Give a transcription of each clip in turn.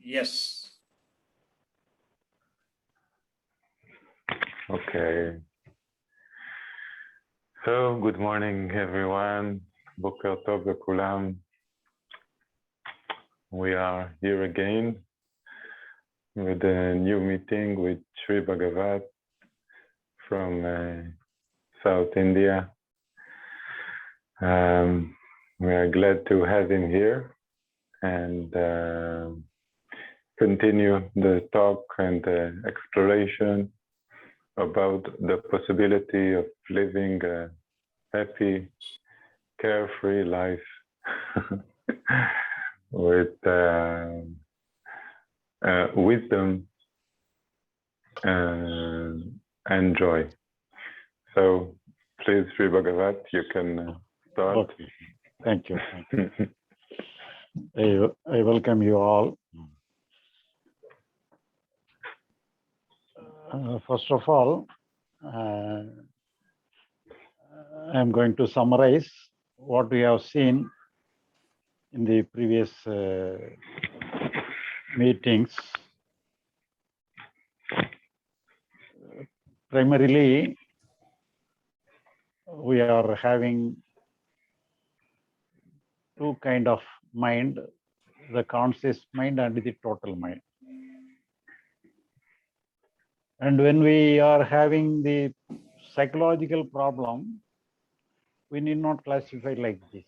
Yes. Okay. So, good morning, everyone. Boker Tov Bekulam. We are here again with a new meeting with Sri Bagavath from South India. We are glad to have him here and continue the talk and the exploration about the possibility of living a happy, carefree life with wisdom and joy. So please, Sri Bagavath, you can start. Okay. Thank you. I welcome you all. First of all, I'm going to summarize what we have seen in the previous meetings. Primarily, we are having two kind of mind, the conscious mind and the total mind. And when we are having the psychological problem, we need not classify like this.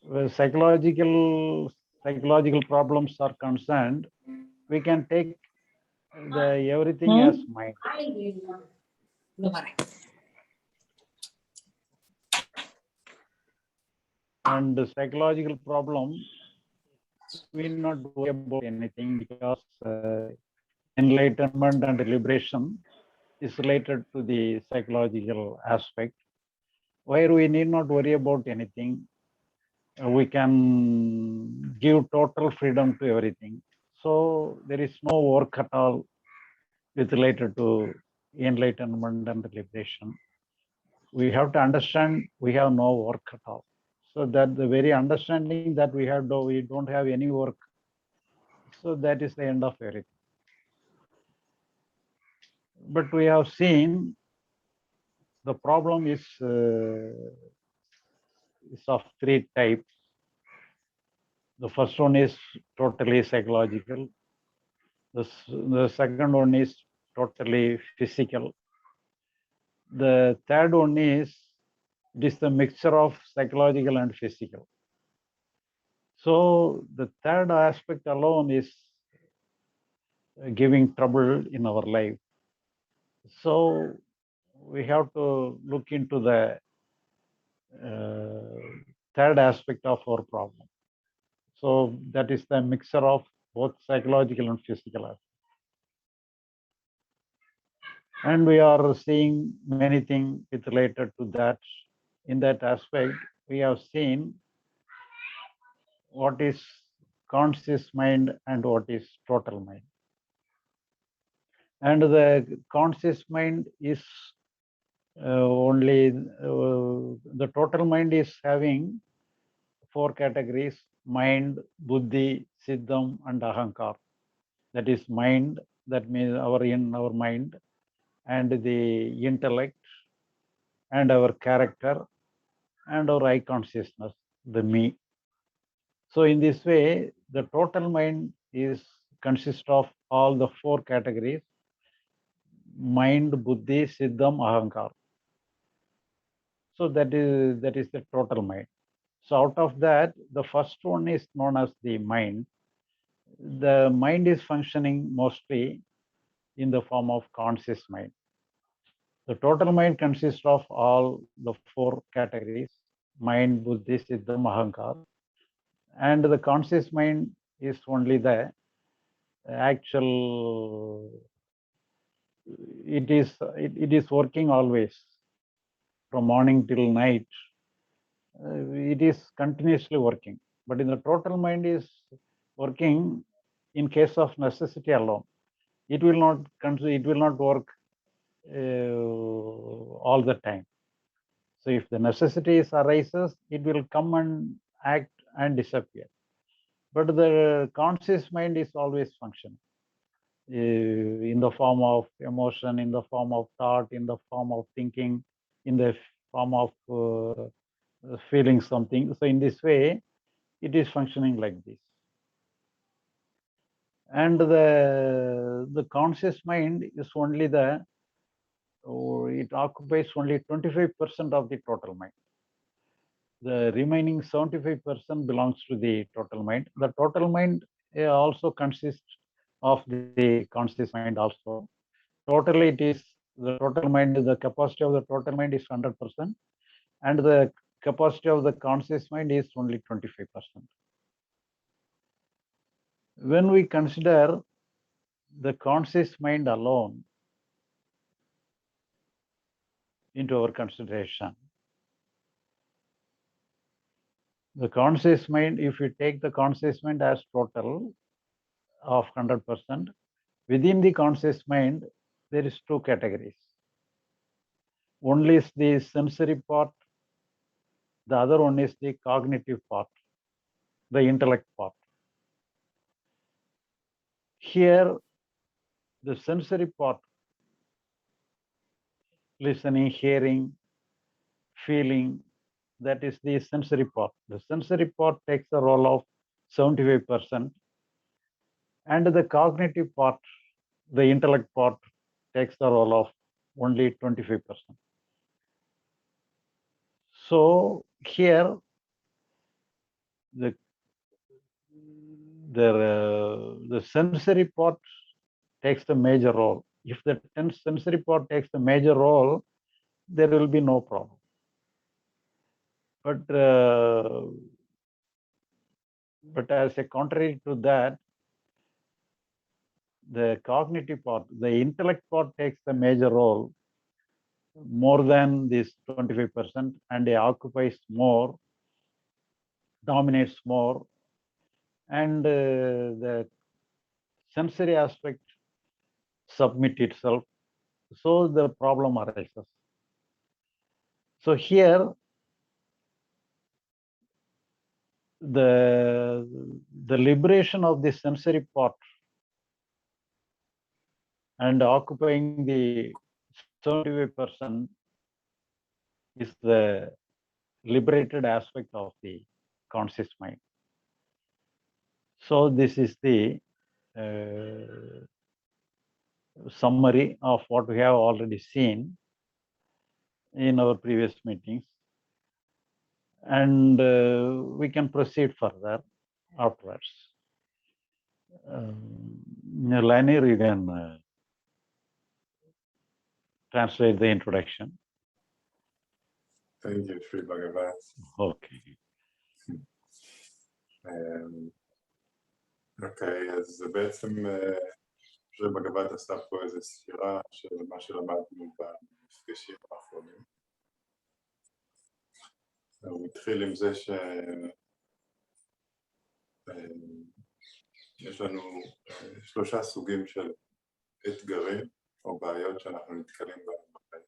Where psychological problems are concerned, we can take everything as mind. And the psychological problem, we not worry about anything because enlightenment and liberation is related to the psychological aspect, where we need not worry about anything. We can give total freedom to everything. So there is no work at all with related to enlightenment and liberation. We have to understand we have no work at all. So that the very understanding that we have, though we don't have any work. So that is the end of everything. But we have seen the problem is of three types. The first one is totally psychological. The second one is totally physical. The third one is, it is the mixture of psychological and physical. So the third aspect alone is giving trouble in our life. So we have to look into the third aspect of our problem. So that is the mixture of both psychological and physical aspect. And we are seeing many things with related to that. In that aspect, we have seen what is conscious mind and what is total mind. And the conscious mind is only, the total mind is having four categories: mind, buddhi, siddham, and ahankar. That is mind, that means our mind, and the intellect, and our character, and our I consciousness, the me. So in this way, the total mind is consists of all the four categories: mind, buddhi, siddham, ahankar. So that is the total mind. So out of that, the first one is known as the mind. The mind is functioning mostly in the form of conscious mind. The total mind consists of all the four categories: mind, buddhi, siddham, ahankar. And the conscious mind is only the actual, it is working always from morning till night. It is continuously working. But in the total mind is working in case of necessity alone. It will not work all the time. So if the necessity arises, it will come and act and disappear. but the conscious mind is always functioning in the form of emotion, in the form of thought, in the form of thinking, in the form of feeling something. So in this way, it is functioning like this. And the conscious mind is only it occupies only 25% of the total mind. The remaining 75% belongs to the total mind. The total mind also consists of the conscious mind also. Totally, it is the total mind, the capacity of the total mind is 100%, and the capacity of the conscious mind is only 25%. When we consider the conscious mind alone into our consideration, the conscious mind, if you take the conscious mind as total of 100%, within the conscious mind, there is two categories. One is the sensory part, the other one is the cognitive part, the intellect part. Here, the sensory part, listening, hearing, feeling, that is the sensory part. The sensory part takes the role of 75%, and the cognitive part, the intellect part, takes the role of only 25%. So here, the sensory part takes the major role. If the sensory part takes the major role, there will be no problem. But as a contrary to that, the cognitive part, the intellect part takes the major role more than this 25%, and it occupies more, dominates more, and the sensory aspect submit itself. So the problem arises. So here, the liberation of the sensory part and occupying the 75% is the liberated aspect of the conscious mind. So this is the summary of what we have already seen in our previous meetings, and we can proceed further afterwards. Lanier, you can translate the introduction. Thank you, Sri Bagavath. Okay. אוקיי, אז בעצם שרי בגב"ת עשתה פה איזו סקירה של מה שלמדנו במפגשים האחרונים. הוא התחיל עם זה שיש לנו 3 סוגים של אתגרים או בעיות שאנחנו נתקלים בהם בחיים.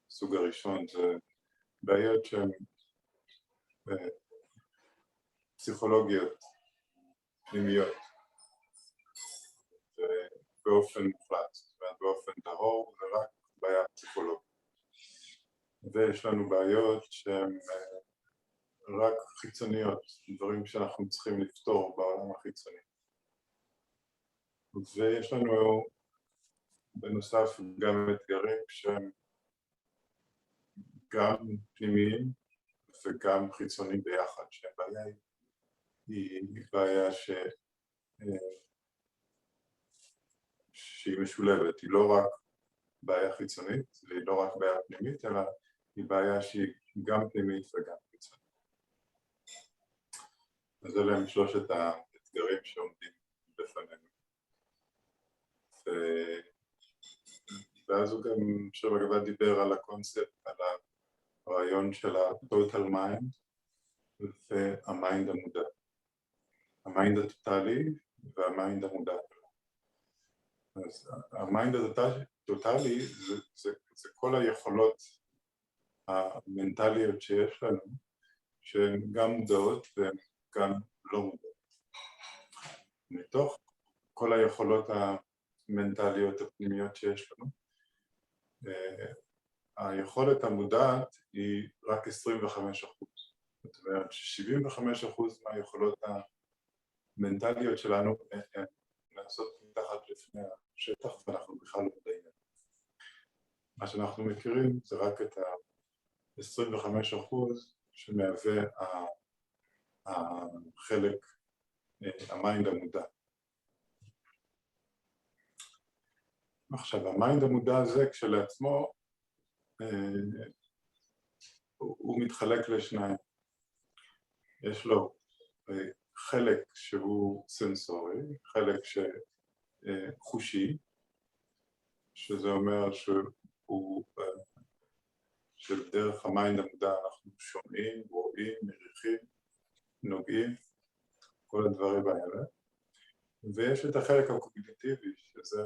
הסוג הראשון זה בעיות שהן פסיכולוגיות, פנימיות, ובאופן מוחלט, באופן טהור, זה רק בעיה פסיכולוגית. ויש לנו בעיות שהן רק חיצוניות, דברים שאנחנו צריכים לפתור בעולם החיצוני. ויש לנו בנוסף גם אתגרים שהם גם פנימיים וגם חיצוניים ביחד, שהבעיה היא בעיה שהיא משולבת, היא לא רק בעיה חיצונית, היא לא רק בעיה פנימית, אלא היא בעיה שהיא גם פנימית וגם חיצונית. אז אלה הם 3 האתגרים שעומדים בפנינו. ואז הוא גם, שרי בגב"ת דיבר על הקונספט, על הרעיון של ה-total mind והמיינד המודע. המיינד הטוטלי והמיינד המודע. אז המיינד הטוטלי זה כל היכולות המנטליות שיש לנו, שהן גם מודעות והן כאן לא מודע. מתוך כל היכולות המנטליות הפנימיות שיש לנו, היכולת המודעת היא רק 25%. זאת אומרת ש-75% מהיכולות המנטליות שלנו הן נעשות מתחת לפני השטח ואנחנו בכלל לא מודעים. מה שאנחנו מכירים זה רק את ה-25% שמהווה החלק, המיינד המודע. עכשיו, המיינד המודע הזה כשלעצמו, הוא מתחלק לשניים. יש לו חלק שהוא סנסורי, חלק חושי, שזה אומר שדרך המיינד המודע אנחנו שומעים, רואים, מריחים, נוגעים, כל הדברים האלה. ויש את החלק הקוגניטיבי, שזה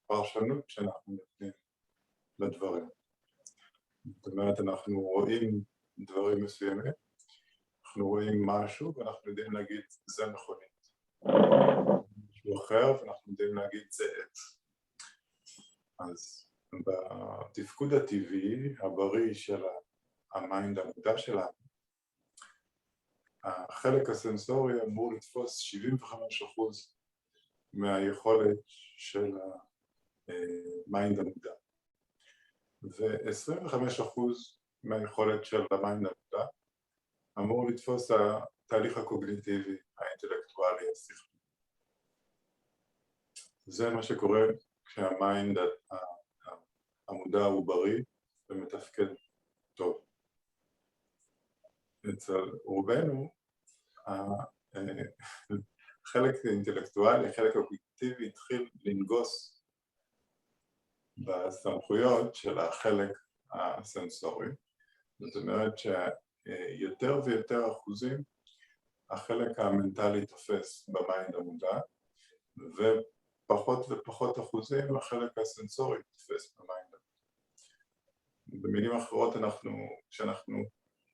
הפרשנות שאנחנו נותנים לדברים. זאת אומרת, אנחנו רואים דברים מסוימים, אנחנו רואים משהו ואנחנו יודעים להגיד זה מכונית. משהו אחר ואנחנו יודעים להגיד זה עץ. אז בתפקוד הטבעי, הבריא של המיינד המודע שלנו, החלק הסנסורי אמור לתפוס 75% מהיכולת של המיינד המודע. ו-25% מהיכולת של המיינד המודע אמור לתפוס התהליך הקוגניטיבי, האינטלקטואלי, השכלי. זה מה שקורה כשהמיינד המודע הוא בריא ומתפקד טוב. אצל רובנו, החלק האינטלקטואלי, החלק הקוגניטיבי התחיל לנגוס בסמכויות של החלק הסנסורי. זאת אומרת שיותר ויותר אחוזים החלק המנטלי תופס במיינד המודע, ופחות ופחות אחוזים החלק הסנסורי תופס במיינד המודע. במילים אחרות, כשאנחנו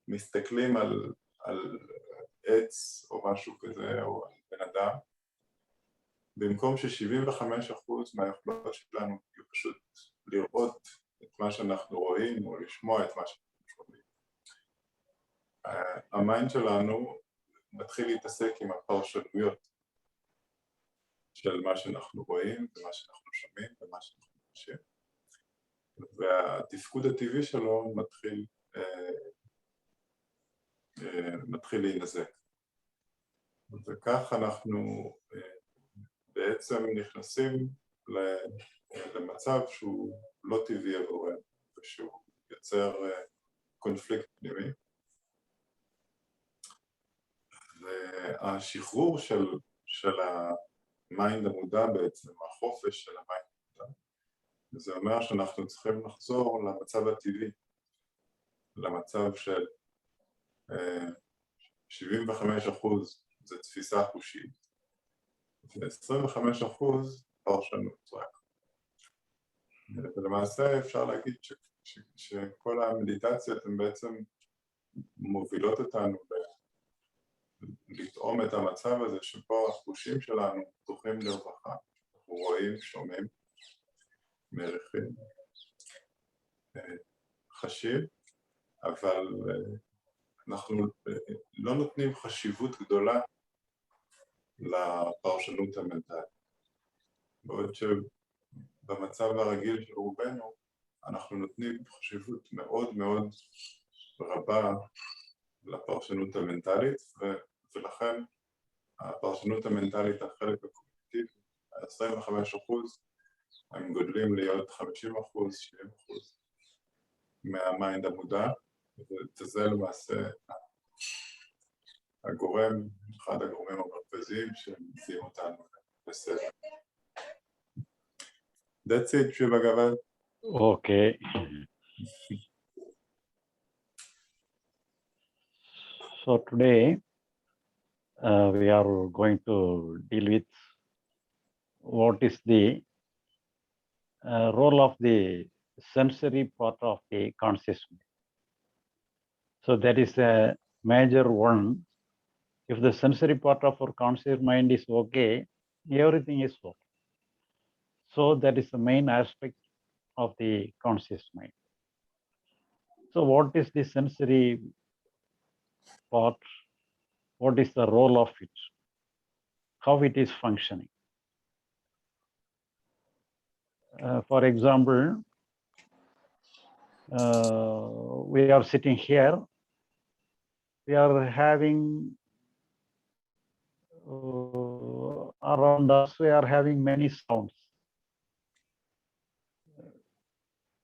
מסתכלים על עץ או משהו כזה, או על בן אדם, במקום ש-75% מהיכולות שלנו יהיו פשוט לראות את מה שאנחנו רואים או לשמוע את מה שאנחנו שומעים. המיינד שלנו מתחיל להתעסק עם הפרשנויות של מה שאנחנו רואים ומה שאנחנו שומעים ומה שאנחנו חושבים. והתפקוד הטבעי שלו מתחיל להינזק. וכך אנחנו בעצם נכנסים למצב שהוא לא טבעי עבורנו, ושהוא יוצר קונפליקט פנימי. והשחרור של המיינד המודע בעצם, החופש של המיינד המודע, זה אומר שאנחנו צריכים לחזור למצב הטבעי, למצב של 75% זה תפיסה חושית, ו-25% פרשנות רק. ולמעשה אפשר להגיד שכל המדיטציות הן בעצם מובילות אותנו לטעום את המצב הזה שבו החושים שלנו פתוחים לרווחה. אנחנו רואים, שומעים, מריחים, חשים, אבל אנחנו לא נותנים חשיבות גדולה לפרשנות המנטלית. בעוד שבמצב הרגיל של רובנו, אנחנו נותנים חשיבות מאוד מאוד רבה לפרשנות המנטלית, ולכן הפרשנות המנטלית, החלק הקוגניטיבי, 25%, הם גודלים להיות 50%, 70% מהמיינד המודע, וזה למעשה הגורם, אחד הגורמים המרכזיים שמביאים אותנו בסדר. That's it, Bagavath. Okay. So today we are going to deal with what is the role of the sensory part of the consciousness. So that is a major one If the sensory part of our conscious mind is okay, everything is okay. So that is the main aspect of the conscious mind. So what is the sensory part? What is the role of it? How it is functioning? For example, we are sitting here. We are having around us, we are having many sounds.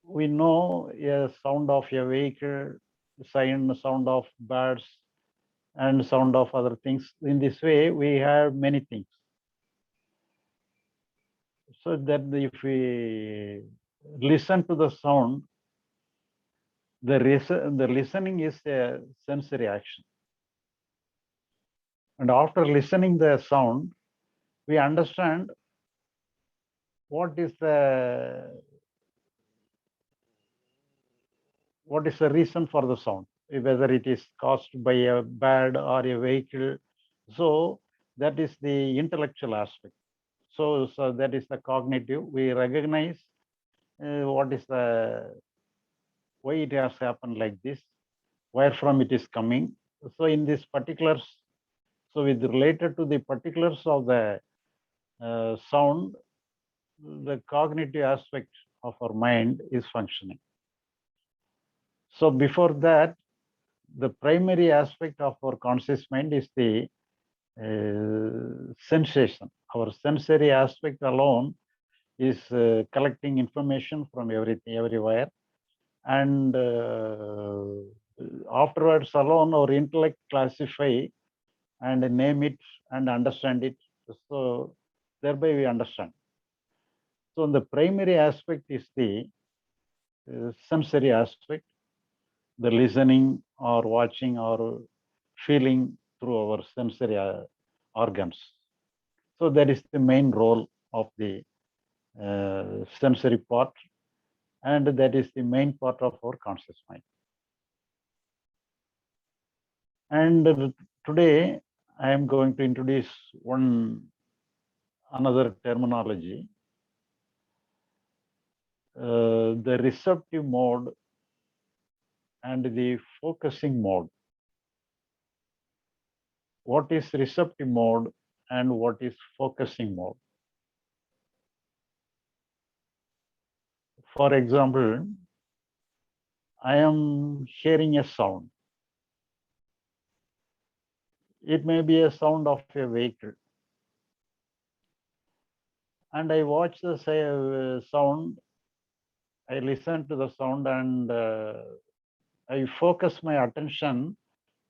We know a sound of a vehicle, sound of birds, and sound of other things. In this way, we have many things. So that if we listen to the sound, the listening is a sensory action. And after listening the sound, we understand what is the reason for the sound, whether it is caused by a bird or a vehicle. So that is the intellectual aspect. So that is the cognitive. We recognize what is why it has happened like this, where from it is coming. So in this particulars, so with related to the particulars of the sound, the cognitive aspect of our mind is functioning. So before that, the primary aspect of our conscious mind is the sensation. Our sensory aspect alone is collecting information from everything, everywhere. And afterwards alone, our intellect classify and name it and understand it. So thereby we understand. So the primary aspect is the sensory aspect, the listening or watching or feeling through our sensory organs. So that is the main role of the sensory part, and that is the main part of our conscious mind. And today I am going to introduce another terminology, the receptive mode and the focusing mode. What is receptive mode and what is focusing mode? For example, I am hearing a sound. It may be a sound of a vehicle. And I watch the sound, I listen to the sound, and I focus my attention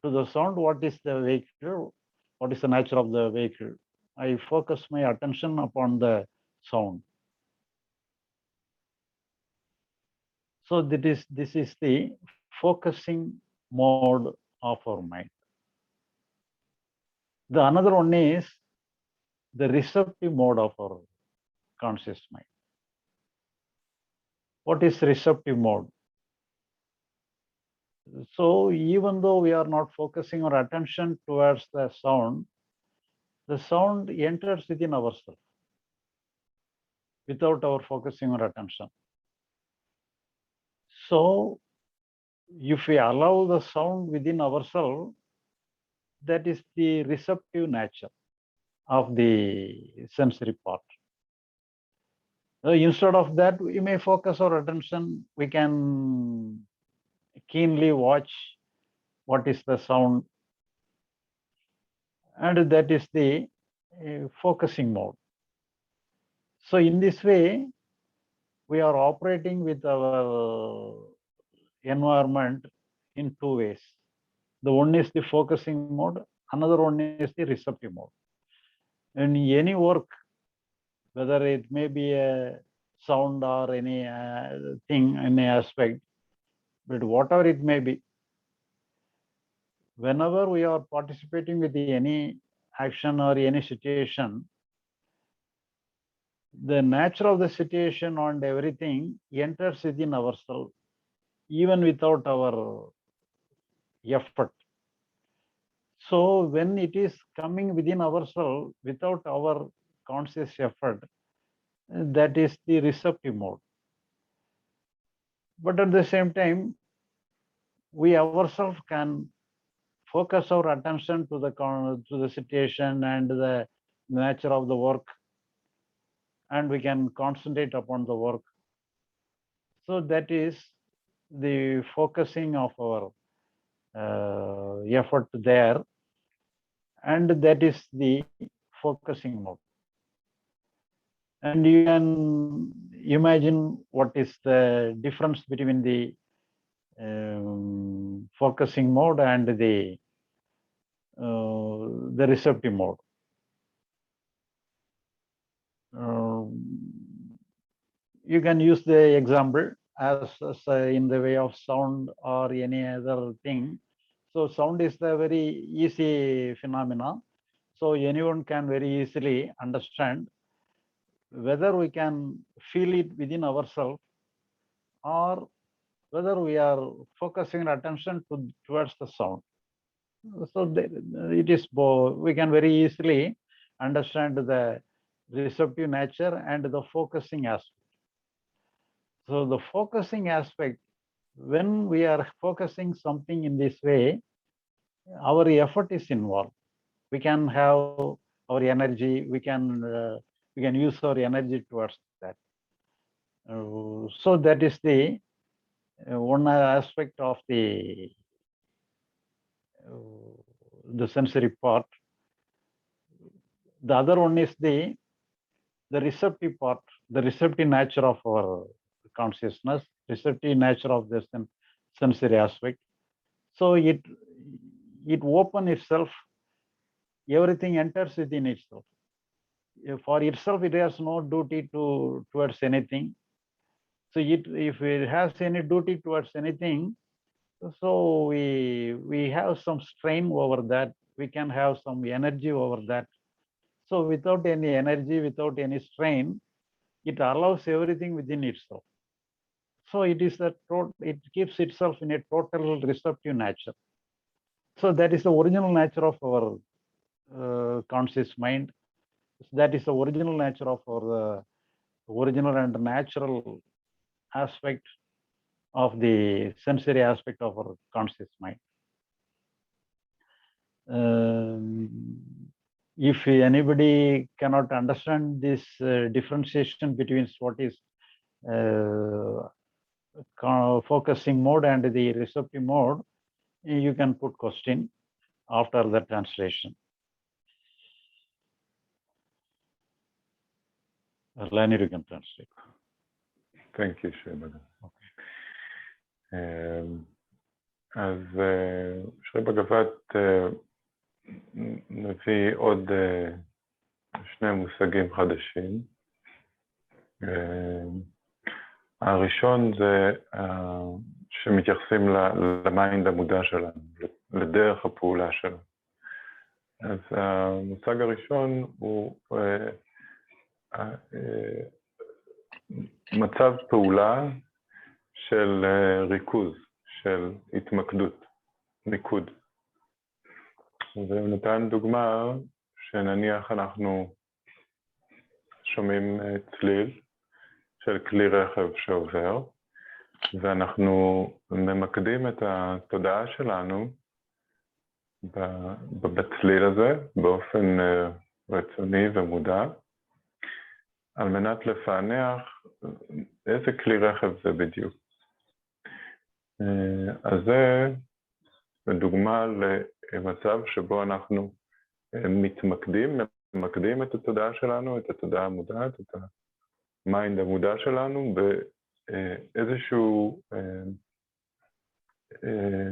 to the sound. What is the vehicle? What is the nature of the vehicle? I focus my attention upon the sound. So this is the focusing mode of our mind. The another one is the receptive mode of our conscious mind. What is receptive mode? So even though we are not focusing our attention towards the sound enters within ourselves without our focusing our attention. So if we allow the sound within ourselves, that is the receptive nature of the sensory part. Instead of that, we may focus our attention. We can keenly watch what is the sound, and that is the focusing mode. So in this way, we are operating with our environment in two ways. The one is the focusing mode, another one is the receptive mode. In any work, whether it may be a sound or any thing, any aspect, but whatever it may be, whenever we are participating with any action or any situation, the nature of the situation and everything enters within ourselves, even without our effort. So when it is coming within ourselves without our conscious effort, that is the receptive mode. But at the same time, we ourselves can focus our attention to the situation and the nature of the work, and we can concentrate upon the work. So that is the focusing of our effort there, and that is the focusing mode. And you can imagine what is the difference between the focusing mode and the receptive mode. You can use the example as in the way of sound or any other thing. So sound is the very easy phenomena. So anyone can very easily understand whether we can feel it within ourselves or whether we are focusing attention towards the sound. So it is both. We can very easily understand the receptive nature and the focusing aspect. So the focusing aspect, when we are focusing something in this way, our effort is involved. We can have our energy. We can use our energy towards that. So that is the one aspect of the sensory part. The other one is the receptive part, the receptive nature of our consciousness, receptive nature of the sensory aspect. So it opens itself, everything enters within itself. For itself, it has no duty towards anything. So if it has any duty towards anything, so we have some strain over that. We can have some energy over that. So without any energy, without any strain, it allows everything within itself. So it keeps itself in a total receptive nature. So that is the original nature of our conscious mind. That is the original nature of our original and natural aspect of the sensory aspect of our conscious mind. If anybody cannot understand this differentiation between what is focusing mode and the receptive mode, you can put question after the translation. Lenny, you can translate. Thank you, Shri אז שרי בגבת מביא עוד שני מושגים חדשים. הראשון זה שמתייחסים למיינד המודע שלנו, לדרך הפעולה שלנו. אז המושג הראשון הוא מצב פעולה של ריכוז, של התמקדות, מיקוד. והוא נתן דוגמה שנניח אנחנו שומעים צליל של כלי רכב שעובר, ואנחנו ממקדים את התודעה שלנו בצליל הזה באופן רצוני ומודע, על מנת לפענח איזה כלי רכב זה בדיוק. אז זה דוגמה למצב שבו אנחנו ממקדים את התודעה שלנו, את התודעה המודעת, את המיינד המודע שלנו באיזשהו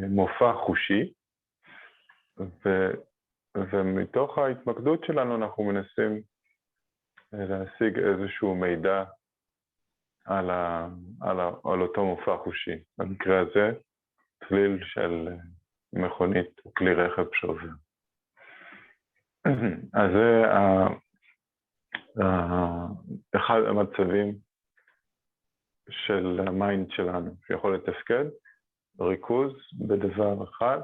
מופע חושי, ומתוך ההתמקדות שלנו אנחנו מנסים להשיג איזשהו מידע על אותו מופע חושי. במקרה הזה, צליל של מכונית, כלי רכב שעובר. אז זה אחד המצבים של המיינד שלנו, שיכול לתפקד ריכוז בדבר אחד,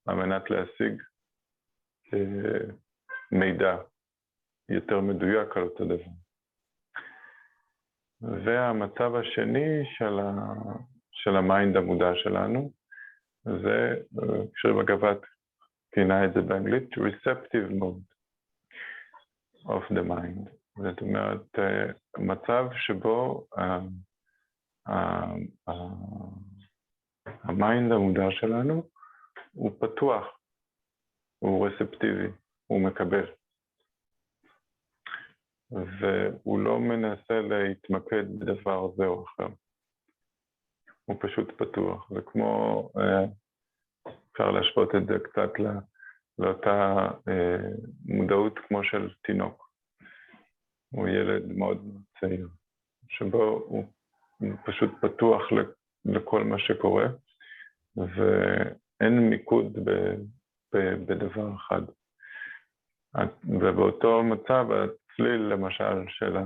על מנת להשיג מידע יותר מדויק על אותו דבר. והמצב השני של המיינד המודע שלנו, זה, שרי בגבת כינה את זה באנגלית, receptive mode of the mind. זאת אומרת, מצב שבו המיינד המודע שלנו הוא פתוח, הוא רספטיבי, הוא מקבל. והוא לא מנסה להתמקד בדבר זה או אחר. הוא פשוט פתוח. זה כמו, אפשר להשוות את זה קצת לאותה מודעות כמו של תינוק. הוא ילד מאוד צעיר, שבו הוא פשוט פתוח לכל מה שקורה, ואין מיקוד בדבר אחד. ובאותו מצב, הצליל למשל של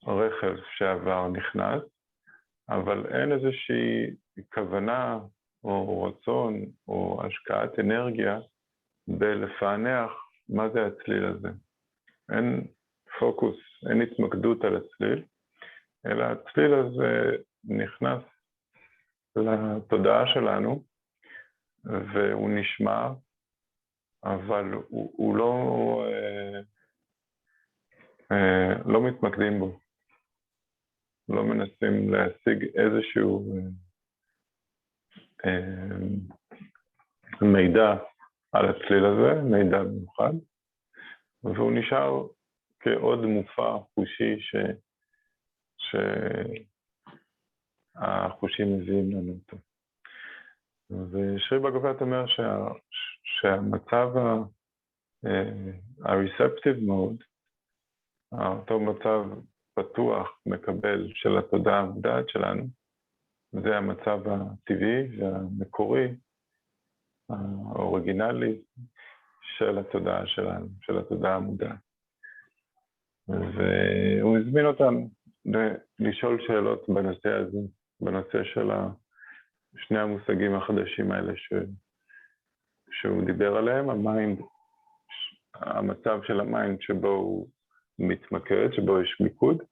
הרכב שעבר נכנס, אבל אין איזושהי כוונה או רצון או השקעת אנרגיה בלפענח מה זה הצליל הזה. אין פוקוס, אין התמקדות על הצליל, אלא הצליל הזה נכנס לתודעה שלנו, והוא נשמע, אבל הוא לא מתמקדים בו. לא מנסים להשיג איזשהו מידע על הצליל הזה, מידע מיוחד, והוא נשאר כעוד מופע חושי שהחושים מביאים לנו אותו. ושרי בגבת אומר שהמצב ה-receptive mode, אותו מצב פתוח, מקבל של התודעה המודעת שלנו, זה המצב הטבעי והמקורי, האוריגינלי של התודעה שלנו, של התודעה המודעת. והוא הזמין אותנו לשאול שאלות בנושא הזה, בנושא של שני המושגים החדשים האלה שהוא דיבר עליהם, המיינד, המצב של המיינד שבו הוא מתמקד, שבו יש מיקוד,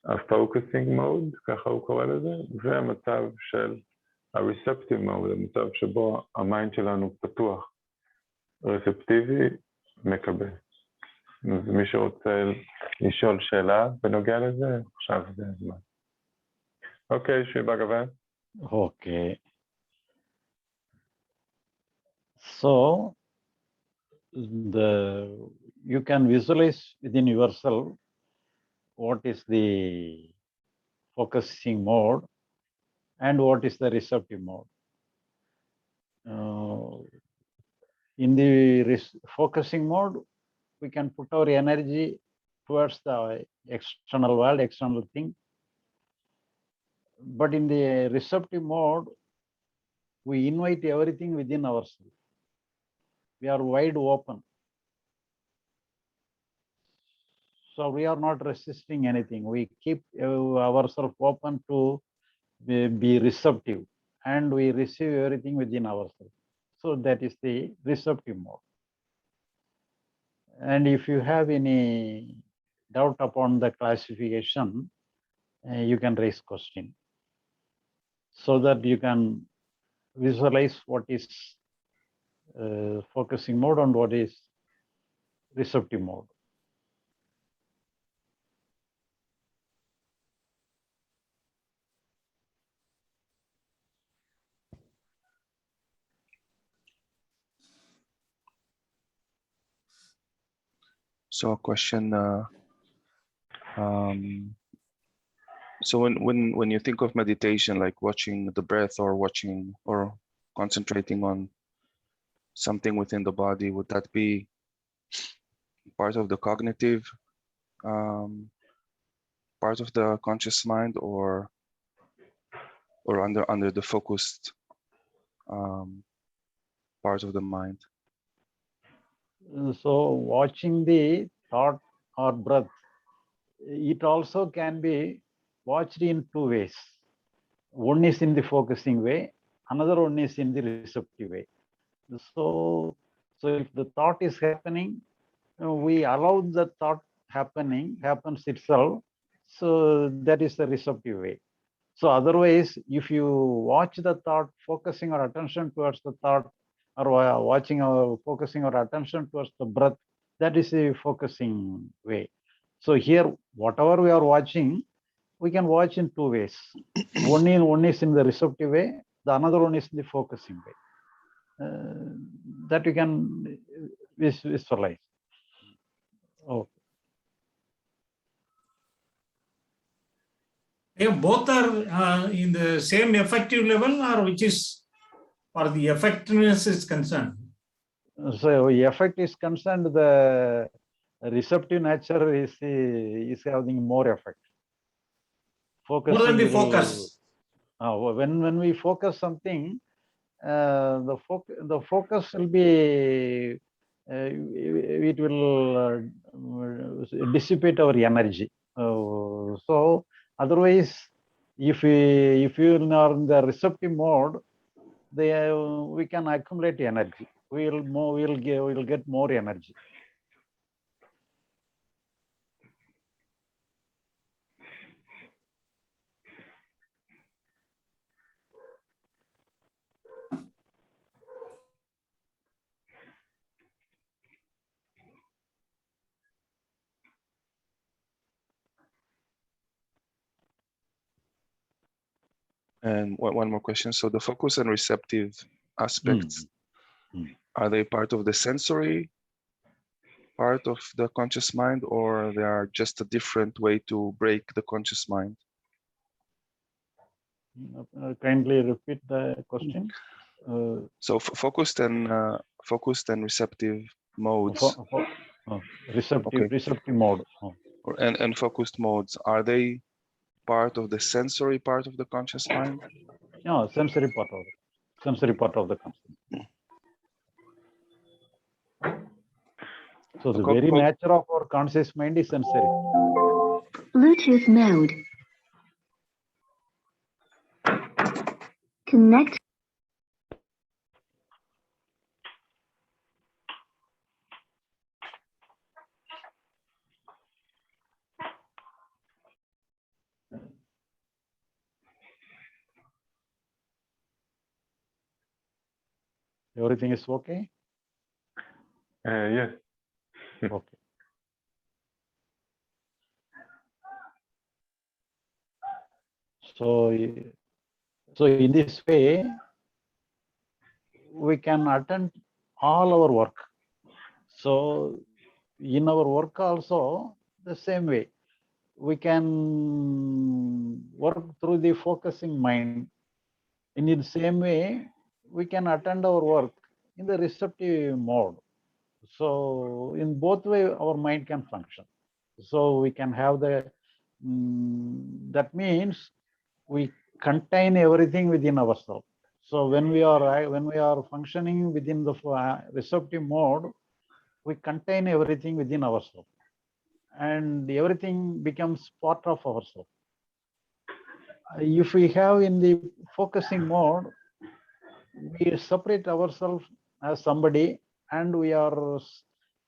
ה-focusing mode, ככה הוא קורא לזה, והמצב של ה-receptive mode, המצב שבו המיינד שלנו פתוח, רספטיבי, מקבל. אז מי שרוצה לשאול שאלה בנוגע לזה, עכשיו זה הזמן. אוקיי, שרי בגבת. Okay. So, you can visualize within yourself what is the focusing mode and what is the receptive mode. In the focusing mode, we can put our energy towards the external world, external thing. But in the receptive mode, we invite everything within ourselves. We are wide open. So we are not resisting anything. We keep ourselves open to be receptive, and we receive everything within ourselves. So that is the receptive mode. And if you have any doubt upon the classification, you can raise question, so that you can visualize what is focusing mode and what is receptive mode. So a question, so when you think of meditation, like watching the breath or watching or concentrating on something within the body, would that be part of the cognitive, part of the conscious mind, or under the focused part of the mind? So watching the thought or breath, it also can be watched in two ways. One is in the focusing way, another one is in the receptive way. So So if the thought is happening, we allow the thought happens itself. So that is the receptive way. So otherwise, if you watch the thought, focusing our attention towards the thought, or watching or focusing our attention towards the breath, that is a focusing way. So here, whatever we are watching, we can watch in two ways. One is in the receptive way, the another one is in the focusing way. That you can visualize. Oh. Both are in the same effective level, or which is, or the effectiveness is concerned? So effect is concerned, the receptive nature is having more effect. Focusing More than the focus. When we focus something, the focus will be it will dissipate our energy. So otherwise, if you are in the receptive mode, we can accumulate energy. We'll get more energy. And one more question. So the focus and receptive aspects, are they part of the sensory part of the conscious mind, or they are just a different way to break the conscious mind? Kindly repeat the question. So focused and receptive modes. Receptive mode. And focused modes, are they part of the sensory part of the conscious mind? No, sensory part of the conscious. So the very nature of our conscious mind is sensory. Bluetooth mode. Connect. Everything is okay? Yes. Okay. So in this way, we can attend all our work. So in our work also, the same way, we can work through the focusing mind. In the same way, we can attend our work in the receptive mode. So in both ways, our mind can function. So we can have that means we contain everything within ourselves. So when we are functioning within the receptive mode, we contain everything within ourselves, and everything becomes part of ourselves. If we have in the focusing mode, we separate ourselves as somebody, and we are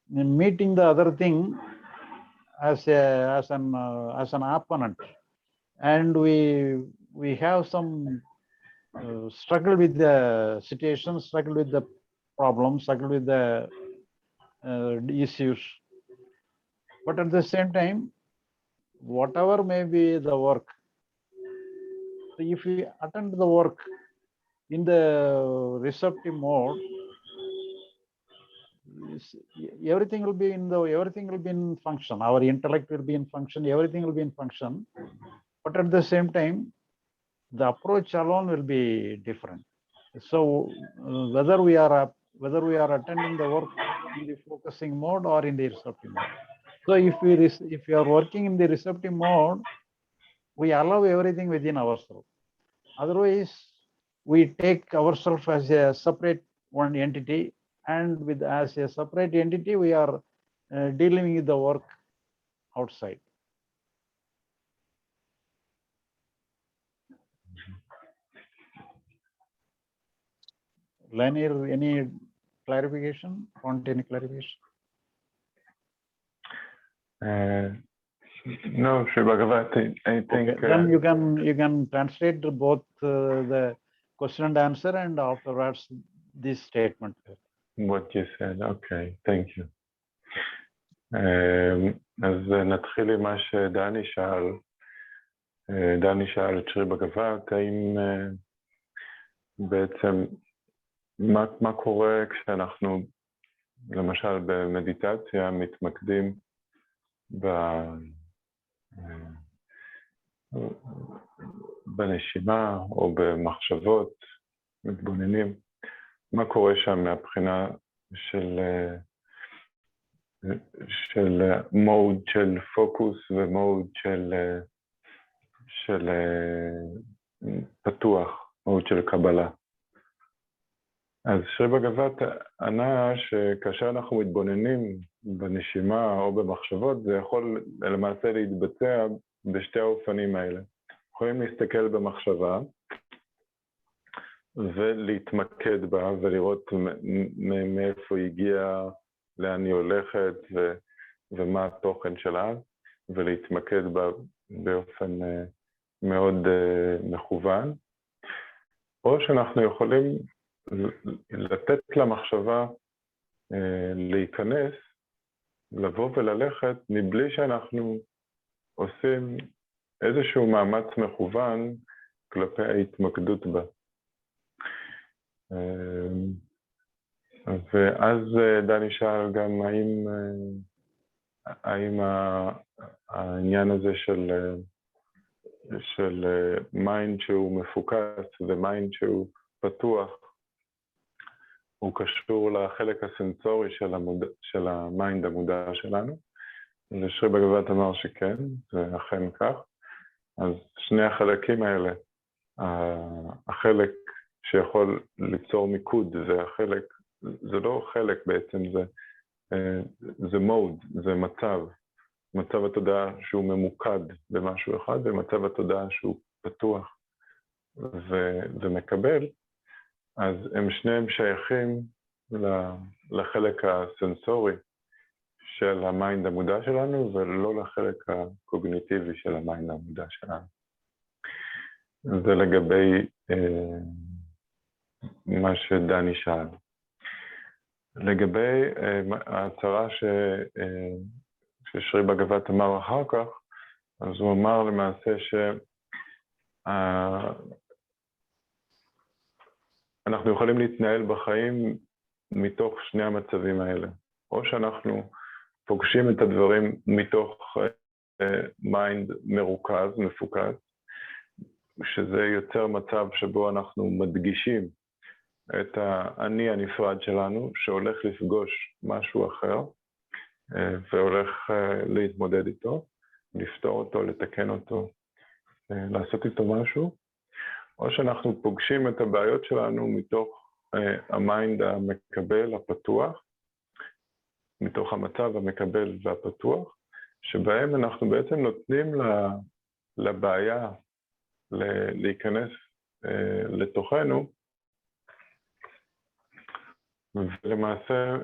meeting the other thing as an opponent, and we have some struggle with the situation, struggle with the problems, struggle with the issues. But at the same time, whatever may be the work, if we attend the work in the receptive mode, everything will be in function. Our intellect will be in function. Everything will be in function. But at the same time, the approach alone will be different. So whether we are attending the work in the focusing mode or in the receptive mode. So if we are working in the receptive mode, we allow everything within ourselves. Otherwise, we take ourselves as a separate one entity, and as a separate entity, we are dealing with the work outside. Lanier, any clarification? Want any clarification? No, Sri Bagavath, I think. Okay. Then you can translate both the question and answer, and afterwards this statement. What you said, okay, thank you. אז נתחיל עם מה שדני שאל. דני שאל את שרי בגבת, האם בעצם, מה קורה כשאנחנו, למשל במדיטציה, מתמקדים בנשימה או במחשבות, מתבוננים, מה קורה שם מהבחינה של מוד של פוקוס ומוד של פתוח, מוד של קבלה. אז שרי בגבת ענה שכאשר אנחנו מתבוננים בנשימה או במחשבות, זה יכול למעשה להתבצע בשתי האופנים האלה. יכולים להסתכל במחשבה ולהתמקד בה ולראות מאיפה היא הגיעה, לאן היא הולכת ומה התוכן שלה, ולהתמקד בה באופן מאוד מכוון. או שאנחנו יכולים לתת למחשבה להיכנס, לבוא וללכת, מבלי שאנחנו עושים איזשהו מאמץ מכוון כלפי ההתמקדות בה. ואז דני שאל גם האם העניין הזה של מיינד שהוא מפוקס ומיינד שהוא פתוח, הוא קשור לחלק הסנסורי של המיינד המודע שלנו. ושרי בגבת אמר שכן, זה אכן כך. אז שני החלקים האלה, החלק שיכול ליצור מיקוד, זה לא חלק בעצם, זה מוד, זה מצב התודעה שהוא ממוקד במשהו אחד, ומצב התודעה שהוא פתוח ומקבל, אז הם שניהם שייכים לחלק הסנסורי של המיינד המודע שלנו, ולא לחלק הקוגניטיבי של המיינד המודע שלנו. זה לגבי מה שדני שאל. לגבי ההצהרה ששרי בגבת אמר אחר כך, אז הוא אמר למעשה אנחנו יכולים להתנהל בחיים מתוך שני המצבים האלה. או שאנחנו פוגשים את הדברים מתוך מיינד מרוכז, מפוקס, שזה יוצר מצב שבו אנחנו מדגישים את האני הנפרד שלנו, שהולך לפגוש משהו אחר, והולך להתמודד איתו, לפתור אותו, לתקן אותו, לעשות איתו משהו, או שאנחנו פוגשים את הבעיות שלנו מתוך המיינד המקבל, הפתוח, מתוך המצב המקבל והפתוח, שבהם אנחנו בעצם נותנים לבעיה להיכנס לתוכנו, ולמעשה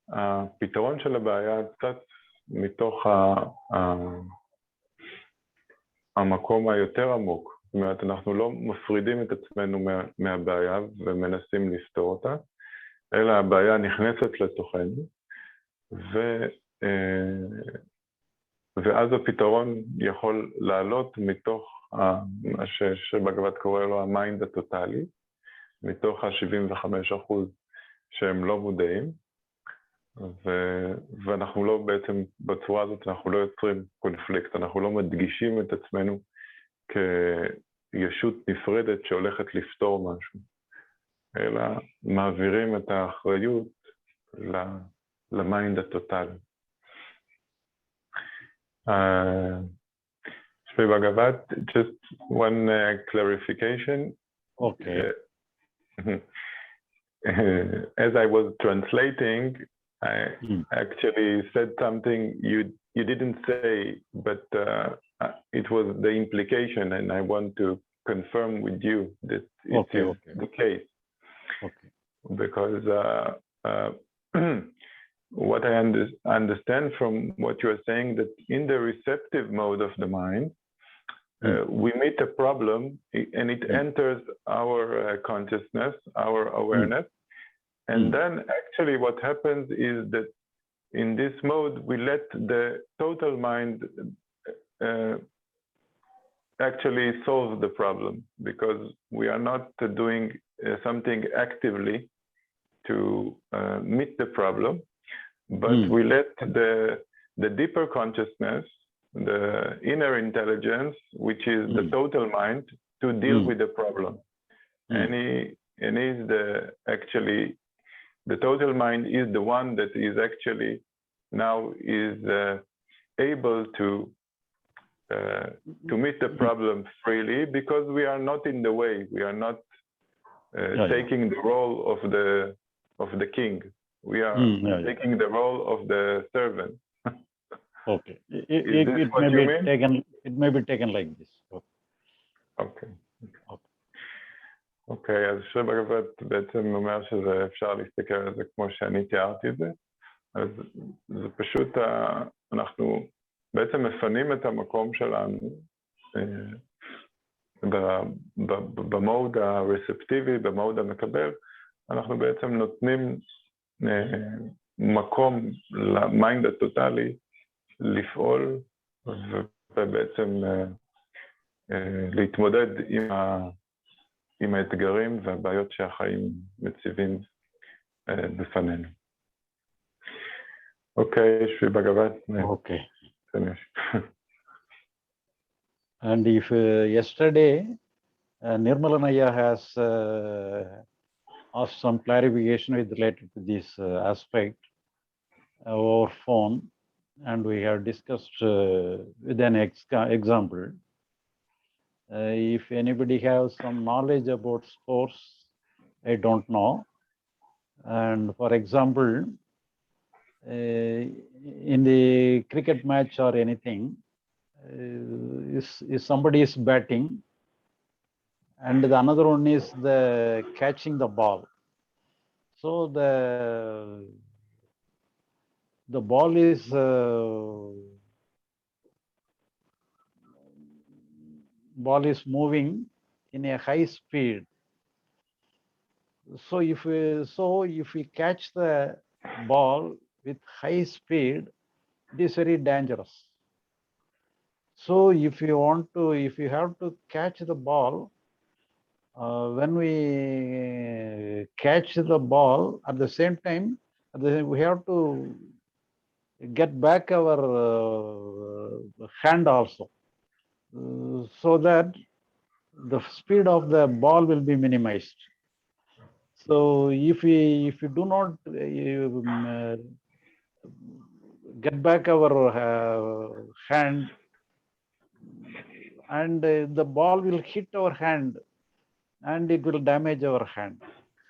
הפתרון של הבעיה קצת מתוך המקום היותר עמוק. זאת אומרת, אנחנו לא מפרידים את עצמנו מהבעיה ומנסים לפתור אותה, אלא הבעיה נכנסת לתוכנו, ואז הפתרון יכול לעלות מתוך מה שבגבת קורא לו המיינד הטוטלי, מתוך ה-75% שהם לא מודעים, ואנחנו לא בעצם, בצורה הזאת אנחנו לא יוצרים קונפליקט, אנחנו לא מדגישים את עצמנו כישות נפרדת שהולכת לפתור משהו, אלא מעבירים את האחריות למיינד הטוטלי. Shri Bagavath, just one clarification. Okay. As I was translating, I actually said something you didn't say, but it was the implication, and I want to confirm with you that it is the case. Okay. because what I understand from what you are saying, that in the receptive mode of the mind, we meet a problem and it enters our consciousness, our awareness. And then actually what happens is that in this mode, we let the total mind actually solve the problem, because we are not doing something actively to meet the problem, but we let the deeper consciousness, the inner intelligence, which is the total mind, to deal with the problem. And is actually the total mind is the one that is actually now is able to meet the problem freely, because we are not in the way. We are not taking the role of the king. We are taking the role of the servant. Okay. It may be taken like this. אוקיי. אוקיי, אז שיר בגבת בעצם אומר שאפשר להסתכל על זה כמו שאני תיארתי את זה. אז זה פשוט, אנחנו בעצם מפנים את המקום שלנו במוד הרספטיבי, במוד המקבל. אנחנו בעצם נותנים מקום למיינד הטוטלי לפעול ובעצם להתמודד עם האתגרים והבעיות שהחיים מציבים בפנינו. אוקיי, שבי בגבת. Okay. And if yesterday Nirmalanaya has asked some clarification related to this aspect over phone, and we have discussed with an example. If anybody has some knowledge about sports, I don't know. And for example, in the cricket match or anything, if somebody is batting and the another one is the catching the ball. So the ball is moving in a high speed. So if we catch the ball with high speed, it is very dangerous. So if you have to catch the ball, when we catch the ball, at the same time, we have to get back our hand also, so that the speed of the ball will be minimized. So if we do not get back our hand, and the ball will hit our hand and it will damage our hand.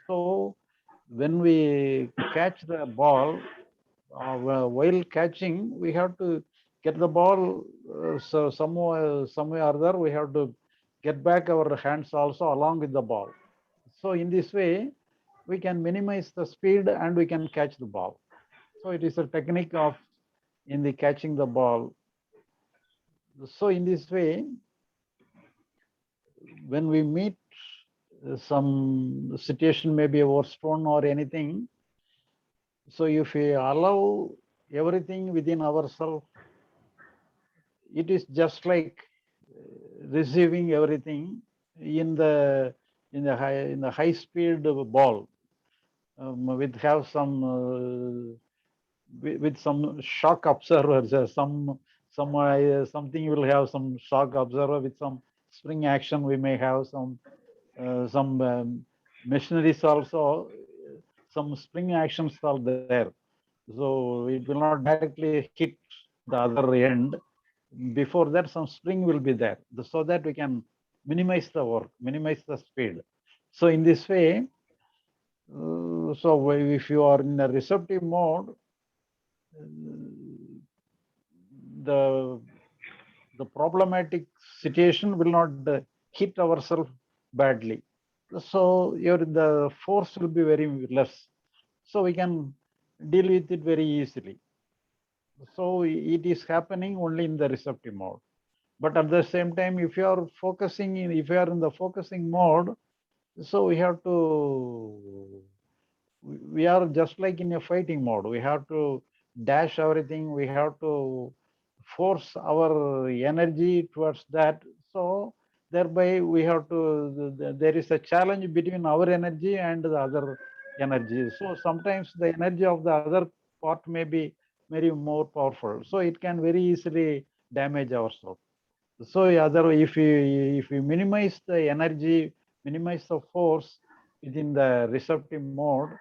So when we catch the ball, while catching, we have to get the ball, so some way or other, we have to get back our hands also along with the ball. So in this way, we can minimize the speed and we can catch the ball. So it is a technique in the catching the ball. So in this way, when we meet some situation, maybe over stone or anything, so if we allow everything within ourselves, it is just like receiving everything in the high speed ball, with some shock observers. Something will have some shock observer with some spring action. We may have some machineries also. Some spring actions are there, so it will not directly hit the other end. Before that, some spring will be there, so that we can minimize the work, minimize the speed. So in this way, so if you are in a receptive mode, the problematic situation will not hit ourselves badly. so the force will be very less. So we can deal with it very easily. So it is happening only in the receptive mode. But at the same time, if you are if you are in the focusing mode, so we have to, we are just like in a fighting mode. We have to dash everything. We have to force our energy towards that. So thereby we have to, there is a challenge between our energy and the other energy. So sometimes the energy of the other part may be very more powerful. So it can very easily damage ourselves. So if we minimize the energy, minimize the force within the receptive mode,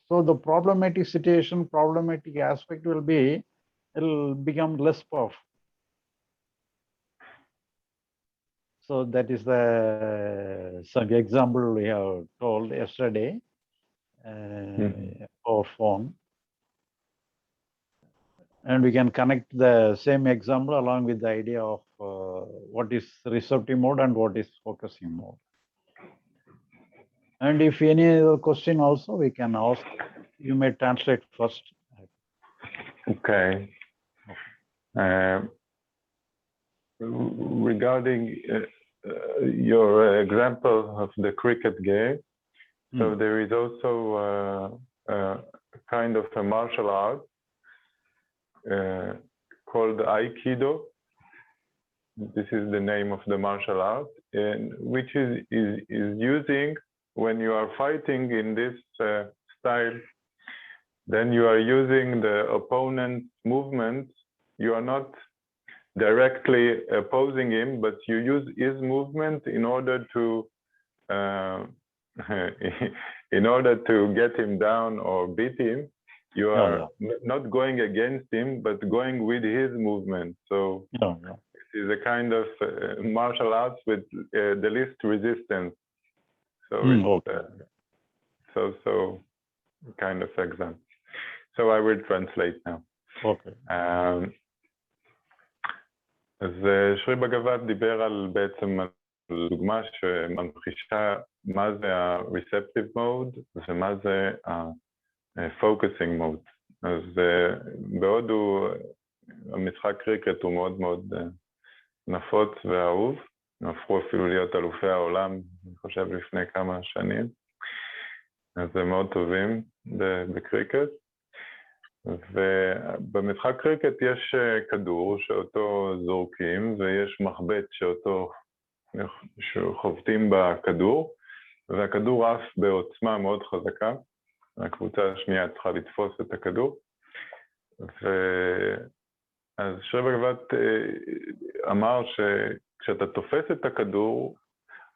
so the problematic situation, problematic aspect will become less powerful. So that is some example we have told yesterday over phone. And we can connect the same example along with the idea of what is receptive mode and what is focusing mode. And if any other question also, we can ask. You may translate first. Okay. Regarding your example of the cricket game, so there is also kind of a martial art called Aikido. This is the name of the martial art, and which is using, when you are fighting in this style, then you are using the opponent's movement. You are not directly opposing him, but you use his movement in order to get him down or beat him. You are not going against him, but going with his movement. So it is a kind of martial arts with the least resistance. So so kind of example. So I will translate now. Okay. אז שרי בגבת דיבר על בעצם על דוגמה שממחישה מה זה ה-receptive mode ומה זה ה-focusing mode. אז בהודו המשחק קריקט הוא מאוד מאוד נפוץ ואהוב, הפכו אפילו להיות אלופי העולם, אני חושב לפני כמה שנים, אז הם מאוד טובים בקריקט. ובמשחק קריקט יש כדור שאותו זורקים ויש מחבט שאותו חובטים בכדור, והכדור עף בעוצמה מאוד חזקה, הקבוצה השנייה צריכה לתפוס את הכדור. אז שרי בגבת אמר שכשאתה תופס את הכדור,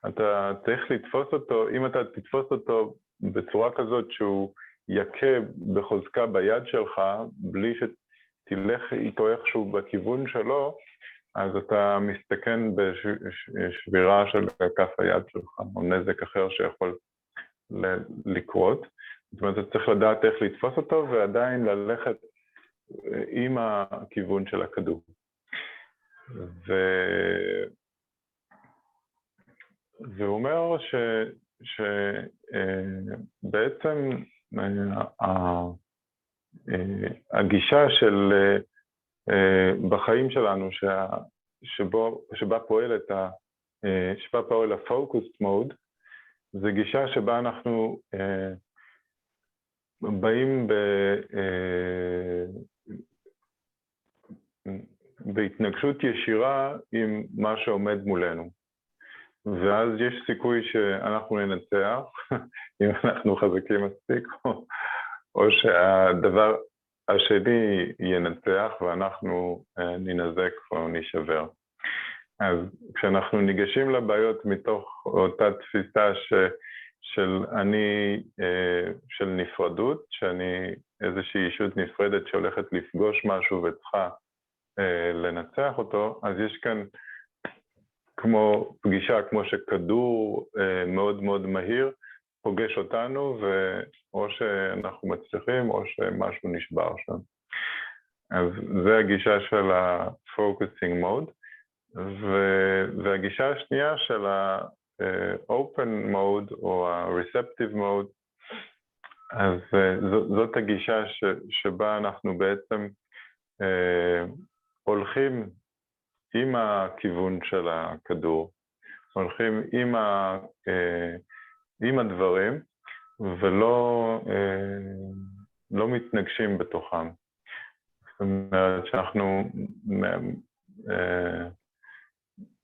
אתה צריך לתפוס אותו, אם אתה תתפוס אותו בצורה כזאת שהוא יכה בחוזקה ביד שלך, בלי שתלך איתו איכשהו בכיוון שלו, אז אתה מסתכן בשבירה של כף היד שלך, או נזק אחר שיכול לקרות. זאת אומרת, אתה צריך לדעת איך לתפוס אותו, ועדיין ללכת עם הכיוון של הכדור. והוא אומר שבעצם הגישה של בחיים שלנו שבה פועל הפוקוס מוד, זה גישה שבה אנחנו באים בהתנגשות ישירה עם מה שעומד מולנו. ואז יש סיכוי שאנחנו ננצח, אם אנחנו חזקים מספיק, או שהדבר השני ינצח ואנחנו ננזק או נשבר. אז כשאנחנו ניגשים לבעיות מתוך אותה תפיסה של נפרדות, שאני איזושהי אישות נפרדת שהולכת לפגוש משהו וצריכה לנצח אותו, אז יש כאן כמו פגישה, כמו שכדור מאוד מאוד מהיר פוגש אותנו, או שאנחנו מצליחים או שמשהו נשבר שם. אז זה הגישה של ה-focusing mode, והגישה השנייה ה-open mode או ה-receptive mode, אז זאת הגישה שבה אנחנו בעצם הולכים עם הכיוון של הכדור, הולכים עם הדברים ולא לא מתנגשים בתוכם. זאת אומרת שאנחנו,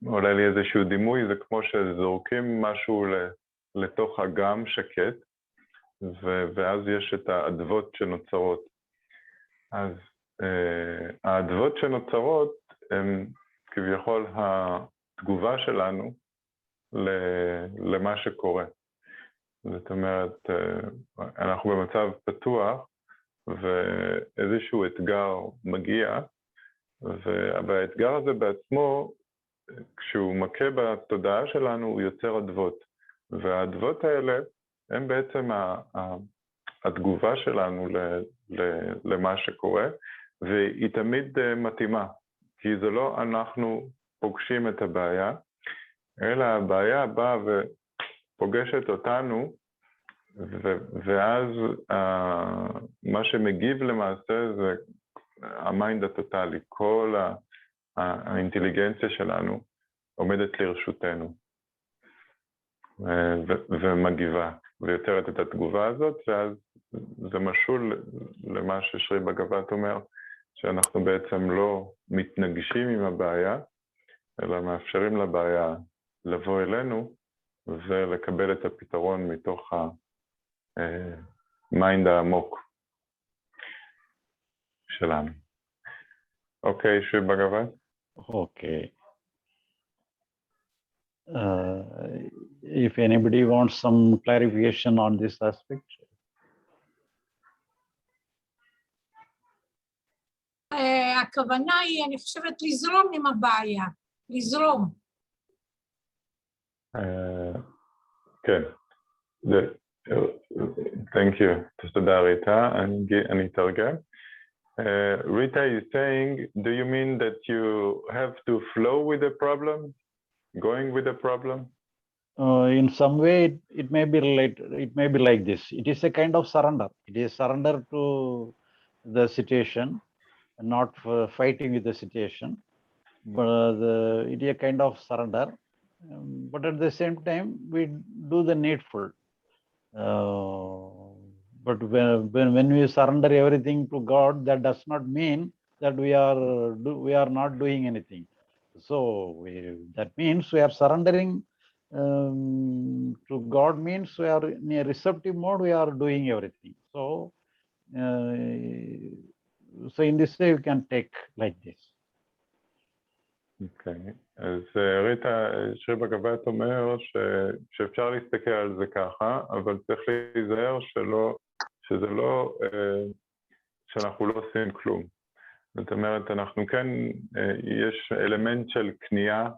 עולה לי איזשהו דימוי, זה כמו שזורקים משהו לתוך אגם שקט, ואז יש את האדוות שנוצרות. אז האדוות שנוצרות הן כביכול התגובה שלנו למה שקורה. זאת אומרת, אנחנו במצב פתוח, ואיזשהו אתגר מגיע, והאתגר הזה בעצמו, כשהוא מכה בתודעה שלנו, הוא יוצר אדוות. והאדוות האלה הן בעצם התגובה שלנו למה שקורה, והיא תמיד מתאימה, כי זה לא אנחנו פוגשים את הבעיה, אלא הבעיה באה ופוגשת אותנו, ואז מה שמגיב למעשה זה המיינד הטוטלי, כל האינטליגנציה שלנו עומדת לרשותנו, ומגיבה, ויוצרת את התגובה הזאת, ואז זה משול למה ששרי בגבת אומר, שאנחנו בעצם לא מתנגשים עם הבעיה, אלא מאפשרים לבעיה לבוא אלינו, ולקבל את הפתרון מתוך המיינד העמוק שלנו. אוקיי, שרי בגבת? Okay. If anybody wants some clarification on this aspect. הכוונה היא, אני חושבת, לזרום עם הבעיה, לזרום. כן. Thank you. תודה ריטה, אני אתרגם. Rita is saying, do you mean that you have to flow with the problem, going with the problem? In some way, it may be related. It may be like this. It is a kind of surrender. It is surrender to the situation, not fighting with the situation. But it is a kind of surrender. But at the same time, we do the needful. But when we surrender everything to God, that does not mean that we are not doing anything. So that means we are surrendering to God, means we are in a receptive mode, we are doing everything. So, so in this way, you can take like this. אוקיי, אז ריטה, שרי בגבת אומר שאפשר להסתכל על זה ככה, אבל צריך להיזהר שזה לא, שאנחנו לא עושים כלום. זאת אומרת, אנחנו כן, יש אלמנט של קנייה,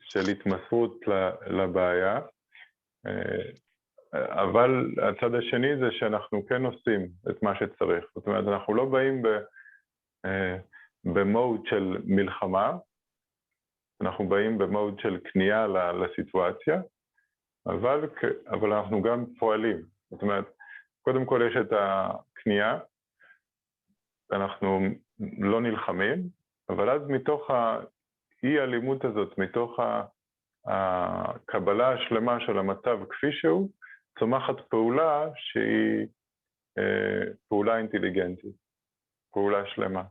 של התמסרות לבעיה, אבל הצד השני זה שאנחנו כן עושים את מה שצריך. זאת אומרת, אנחנו לא באים במוד של מלחמה, אנחנו באים במוד של קנייה לסיטואציה, אבל אנחנו גם פועלים. זאת אומרת, קודם כל יש את הקנייה, אנחנו לא נלחמים, אבל אז מתוך האי-אלימות הזאת, מתוך הקבלה השלמה של המצב כפי שהוא, צומחת פעולה שהיא פעולה אינטליגנטית, פעולה שלמה.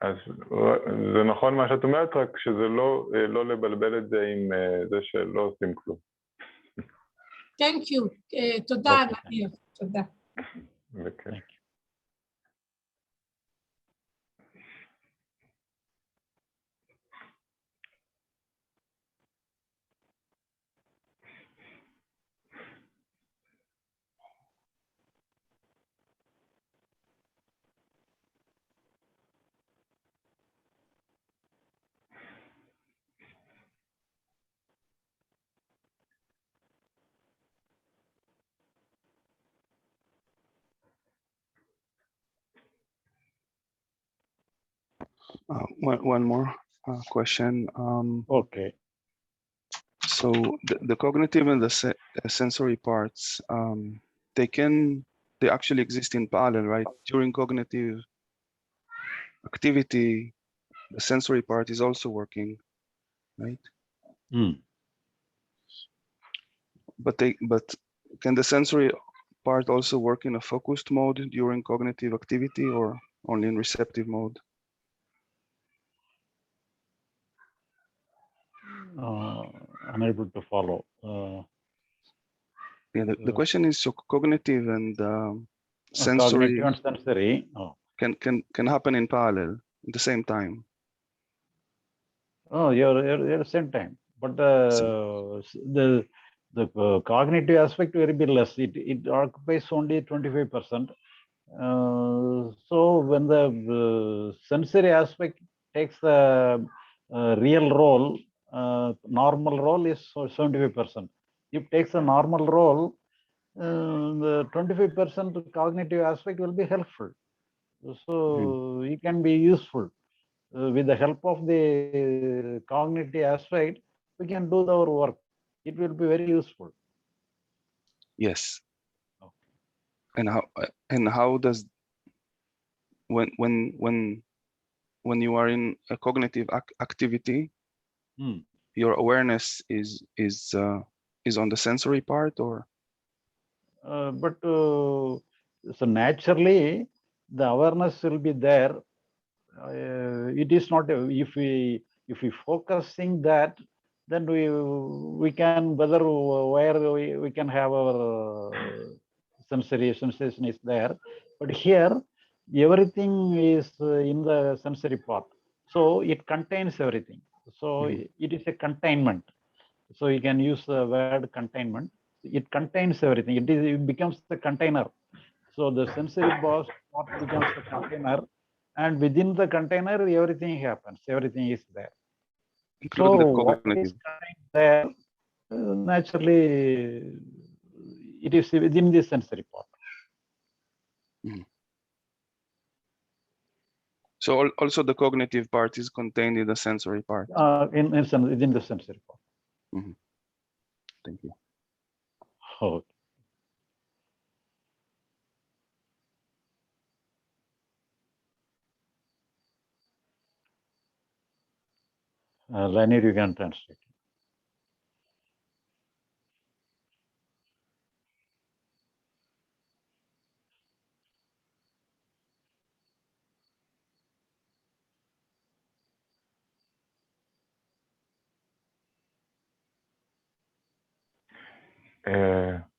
אז זה נכון מה שאת אומרת, רק שזה לא לבלבל את זה עם זה שלא עושים כלום. Thank you. תודה, נדיר. תודה. בכיף. One more question. Okay. So the cognitive and the sensory parts, they actually exist in parallel, right? During cognitive activity, the sensory part is also working, right? But can the sensory part also work in a focused mode during cognitive activity or only in receptive mode? Unable to follow. Yeah, the question is, so cognitive and sensory Cognitive and sensory. can happen in parallel at the same time. Oh, you're at the same time. But the cognitive aspect will be less. It occupies only 25%. So when the sensory aspect takes the real role, normal role is 75%. If it takes a normal role, the 25% cognitive aspect will be helpful. So it can be useful. With the help of the cognitive aspect, we can do our work. It will be very useful. Yes. Okay. And how does when you are in a cognitive activity, your awareness is on the sensory part, or? So naturally, the awareness will be there. It is not if we focusing that, then we can whether where we can have our sensory sensation is there, but here everything is in the sensory part, so it contains everything. So it is a containment. So you can use the word containment. It contains everything. It becomes the container. So the sensory part becomes the container, and within the container, everything happens. Everything is there. Including the So what cognitive. is contained there, naturally, it is within the sensory part. So also the cognitive part is contained in the sensory part. Within the sensory part. Thank you. Okay. Lanier, you can translate.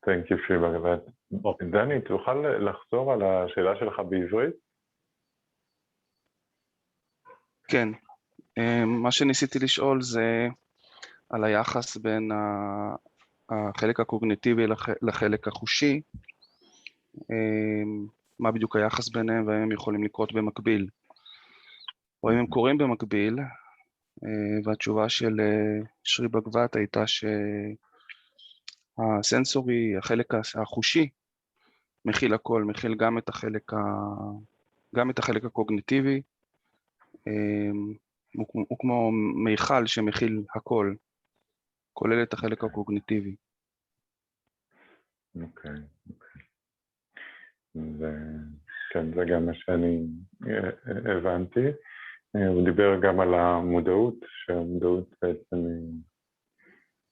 Thank you, Shri Bagavath. דני, תוכל לחזור על השאלה שלך בעברית? כן, מה שניסיתי לשאול זה על היחס בין החלק הקוגניטיבי לחלק החושי, מה בדיוק היחס ביניהם והאם הם יכולים לקרות במקביל, או אם הם קורים במקביל, והתשובה של שרי בגבט הייתה שהסנסורי, החלק החושי, מכיל הכל, מכיל גם את החלק הקוגניטיבי, הוא כמו מיכל שמכיל הכל, כולל את החלק הקוגניטיבי. אוקיי. כן, זה גם מה שאני הבנתי. הוא דיבר גם על המודעות, שהמודעות בעצם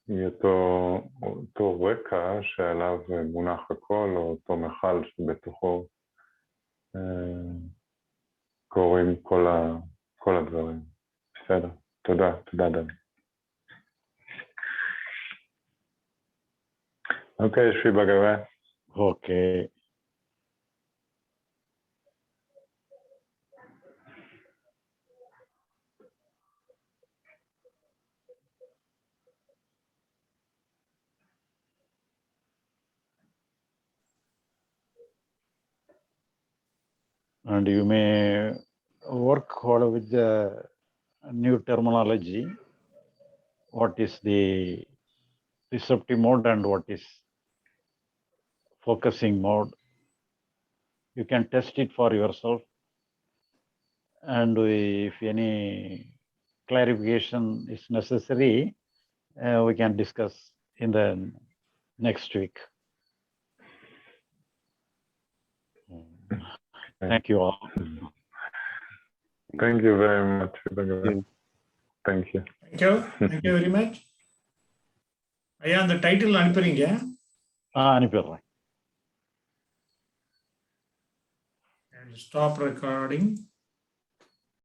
היא אותו רקע שעליו מונח הכל, או אותו מכל שבתוכו קורים כל הדברים. בסדר, תודה דני. אוקיי, שרי בגבט. Okay. And you may work with the new terminology. What is the receptive mode and what is focusing mode? You can test it for yourself. And if any clarification is necessary, we can discuss in the next week. Thank you all. Thank you very much, Bagavath. Thank you. Thank you very much. ஐயா அந்த title அனுப்புறீங்க? அனுப்பிடுறேன். Stop recording.